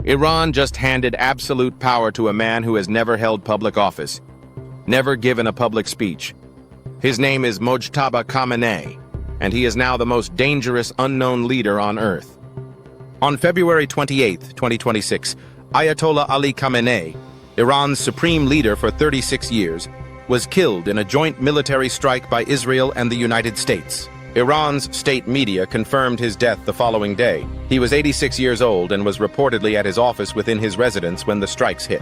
Iran just handed absolute power to a man who has never held public office, never given a public speech. His name is Mojtaba Khamenei, and he is now the most dangerous unknown leader on earth. On February 28, 2026, Ayatollah Ali Khamenei, Iran's supreme leader for 36 years, was killed in a joint military strike by Israel and the United States. Iran's state media confirmed his death the following day. He was 86 years old and was reportedly at his office within his residence when the strikes hit.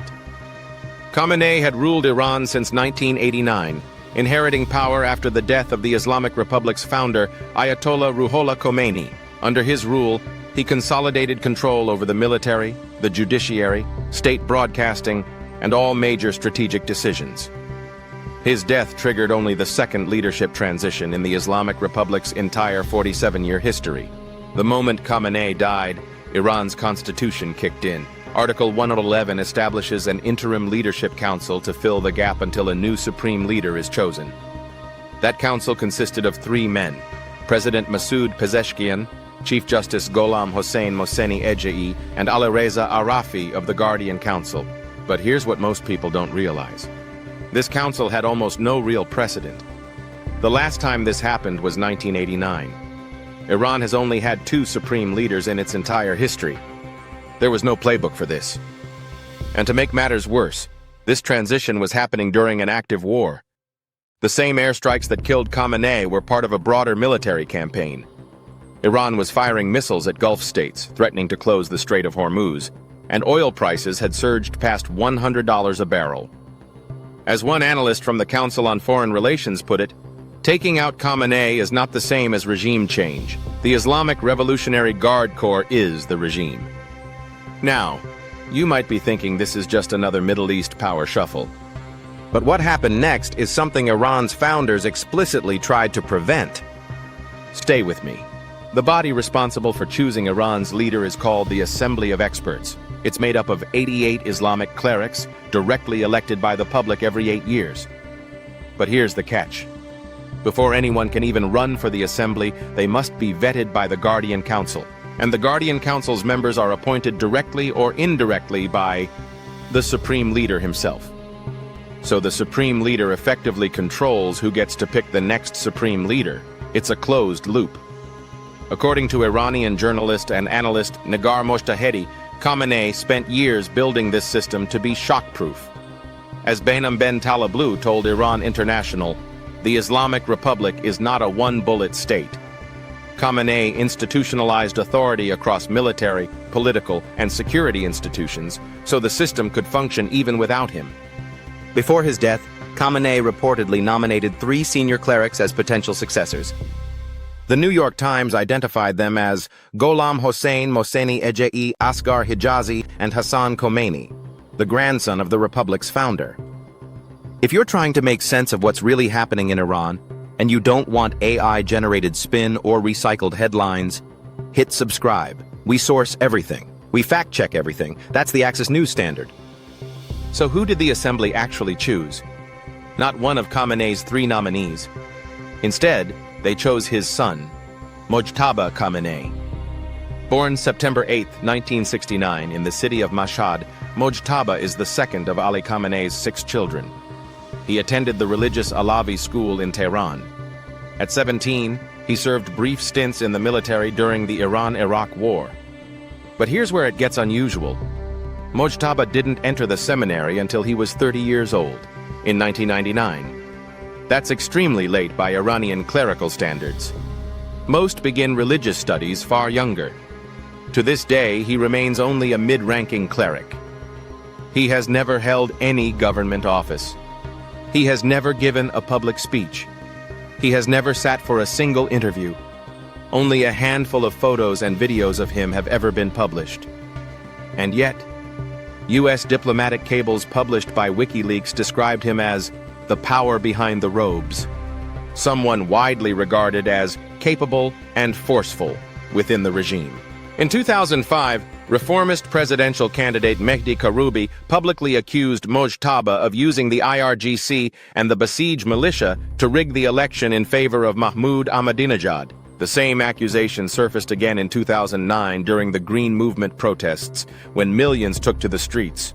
Khamenei had ruled Iran since 1989, inheriting power after the death of the Islamic Republic's founder, Ayatollah Ruhollah Khomeini. Under his rule, he consolidated control over the military, the judiciary, state broadcasting, and all major strategic decisions. His death triggered only the second leadership transition in the Islamic Republic's entire 47-year history. The moment Khamenei died, Iran's constitution kicked in. Article 111 establishes an interim leadership council to fill the gap until a new supreme leader is chosen. That council consisted of 3 men: President Masoud Pezeshkian, Chief Justice Gholam Hossein Mohseni Ejei, and Alireza Arafi of the Guardian Council. But here's what most people don't realize. This council had almost no real precedent. The last time this happened was 1989. Iran has only had 2 supreme leaders in its entire history. There was no playbook for this. And to make matters worse, this transition was happening during an active war. The same airstrikes that killed Khamenei were part of a broader military campaign. Iran was firing missiles at Gulf states, threatening to close the Strait of Hormuz, and oil prices had surged past $100 a barrel. As one analyst from the Council on Foreign Relations put it, taking out Khamenei is not the same as regime change. The Islamic Revolutionary Guard Corps is the regime. Now, you might be thinking this is just another Middle East power shuffle. But what happened next is something Iran's founders explicitly tried to prevent. Stay with me. The body responsible for choosing Iran's leader is called the Assembly of Experts. It's made up of 88 Islamic clerics, directly elected by the public every 8 years. But here's the catch. Before anyone can even run for the assembly, they must be vetted by the Guardian Council. And the Guardian Council's members are appointed directly or indirectly by the Supreme Leader himself. So the Supreme Leader effectively controls who gets to pick the next Supreme Leader. It's a closed loop. According to Iranian journalist and analyst Nagar Moshtahedi, Khamenei spent years building this system to be shockproof. As Behnam Ben Taleblu told Iran International, the Islamic Republic is not a one-bullet state. Khamenei institutionalized authority across military, political, and security institutions, so the system could function even without him. Before his death, Khamenei reportedly nominated 3 senior clerics as potential successors. The New York Times identified them as Gholam Hossein Mohseni Ejei, Asghar Hijazi, and Hassan Khomeini, the grandson of the Republic's founder. If you're trying to make sense of what's really happening in Iran, and you don't want AI-generated spin or recycled headlines, hit subscribe. We source everything. We fact-check everything. That's the Axis News standard. So who did the assembly actually choose? Not one of Khamenei's 3 nominees. Instead, they chose his son, Mojtaba Khamenei. Born September 8, 1969, in the city of Mashhad, Mojtaba is the second of Ali Khamenei's 6 children. He attended the religious Alavi school in Tehran. At 17, he served brief stints in the military during the Iran-Iraq War. But here's where it gets unusual. Mojtaba didn't enter the seminary until he was 30 years old, in 1999. That's extremely late by Iranian clerical standards. Most begin religious studies far younger. To this day, he remains only a mid-ranking cleric. He has never held any government office. He has never given a public speech. He has never sat for a single interview. Only a handful of photos and videos of him have ever been published. And yet, U.S. diplomatic cables published by WikiLeaks described him as the power behind the robes, someone widely regarded as capable and forceful within the regime. In 2005, reformist presidential candidate Mehdi Karoubi publicly accused Mojtaba of using the IRGC and the Basij militia to rig the election in favor of Mahmoud Ahmadinejad. The same accusation surfaced again in 2009 during the Green Movement protests, when millions took to the streets.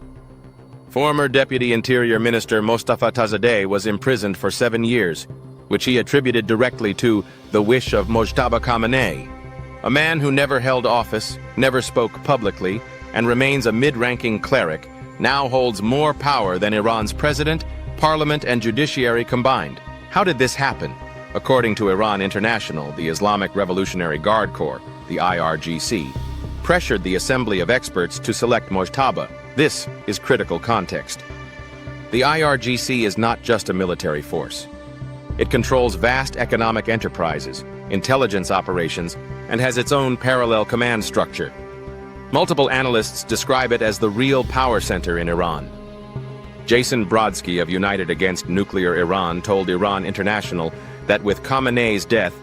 Former Deputy Interior Minister Mojtaba Khamenei was imprisoned for 7 years, which he attributed directly to the wish of Mojtaba Khamenei, a man who never held office, never spoke publicly, and remains a mid-ranking cleric, now holds more power than Iran's president, parliament, and judiciary combined. How did this happen? According to Iran International, the Islamic Revolutionary Guard Corps, the IRGC, pressured the Assembly of Experts to select Mojtaba. This is critical context. The IRGC is not just a military force. It controls vast economic enterprises, intelligence operations, and has its own parallel command structure. Multiple analysts describe it as the real power center in Iran. Jason Brodsky of United Against Nuclear Iran told Iran International that with Khamenei's death,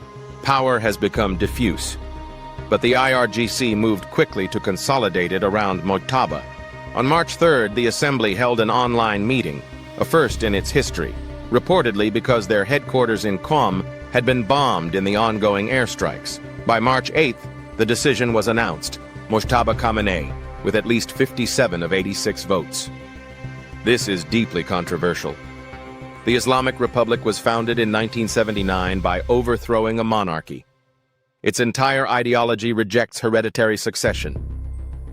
power has become diffuse. But the IRGC moved quickly to consolidate it around Mojtaba. On March 3rd, the assembly held an online meeting, a first in its history, reportedly because their headquarters in Qom had been bombed in the ongoing airstrikes. By March 8th, the decision was announced: Mojtaba Khamenei, with at least 57 of 86 votes. This is deeply controversial. The Islamic Republic was founded in 1979 by overthrowing a monarchy. Its entire ideology rejects hereditary succession.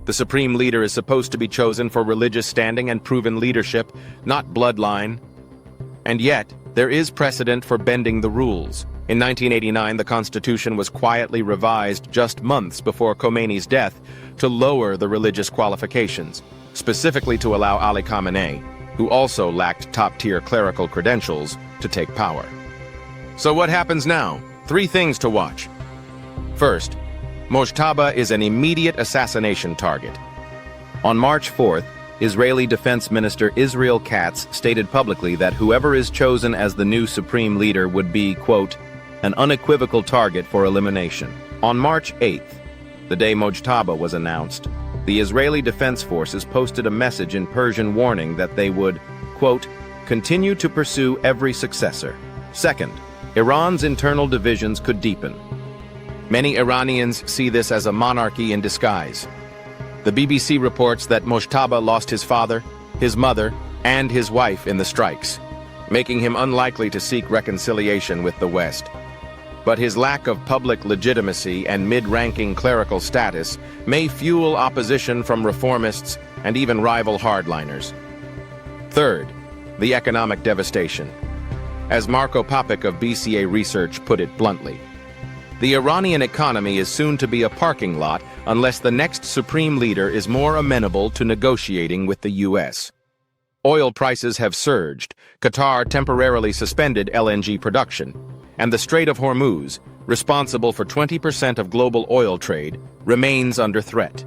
The supreme leader is supposed to be chosen for religious standing and proven leadership, not bloodline. And yet, there is precedent for bending the rules. In 1989, the constitution was quietly revised just months before Khomeini's death to lower the religious qualifications, specifically to allow Ali Khamenei, who also lacked top-tier clerical credentials, to take power. So what happens now? 3 things to watch. First, Mojtaba is an immediate assassination target. On March 4th, Israeli Defense Minister Israel Katz stated publicly that whoever is chosen as the new supreme leader would be, quote, an unequivocal target for elimination. On March 8th, the day Mojtaba was announced, the Israeli Defense Forces posted a message in Persian warning that they would, quote, continue to pursue every successor. Second, Iran's internal divisions could deepen. Many Iranians see this as a monarchy in disguise. The BBC reports that Mojtaba lost his father, his mother, and his wife in the strikes, making him unlikely to seek reconciliation with the West. But his lack of public legitimacy and mid-ranking clerical status may fuel opposition from reformists and even rival hardliners. Third, the economic devastation. As Marco Papik of BCA Research put it bluntly, the Iranian economy is soon to be a parking lot unless the next supreme leader is more amenable to negotiating with the U.S. Oil prices have surged, Qatar temporarily suspended LNG production, and the Strait of Hormuz, responsible for 20% of global oil trade, remains under threat.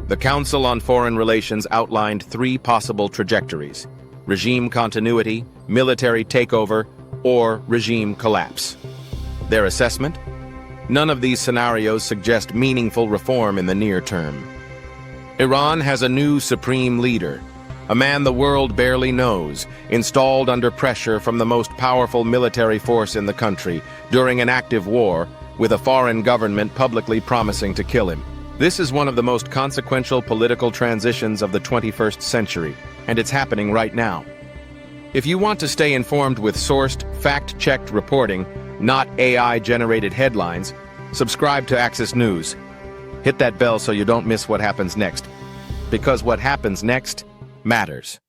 The Council on Foreign Relations outlined 3 possible trajectories: regime continuity, military takeover, or regime collapse. Their assessment? None of these scenarios suggest meaningful reform in the near term. Iran has a new supreme leader, a man the world barely knows, installed under pressure from the most powerful military force in the country during an active war, with a foreign government publicly promising to kill him. This is one of the most consequential political transitions of the 21st century, and it's happening right now. If you want to stay informed with sourced, fact-checked reporting, not AI-generated headlines, subscribe to Axis News. Hit that bell so you don't miss what happens next. Because what happens next matters.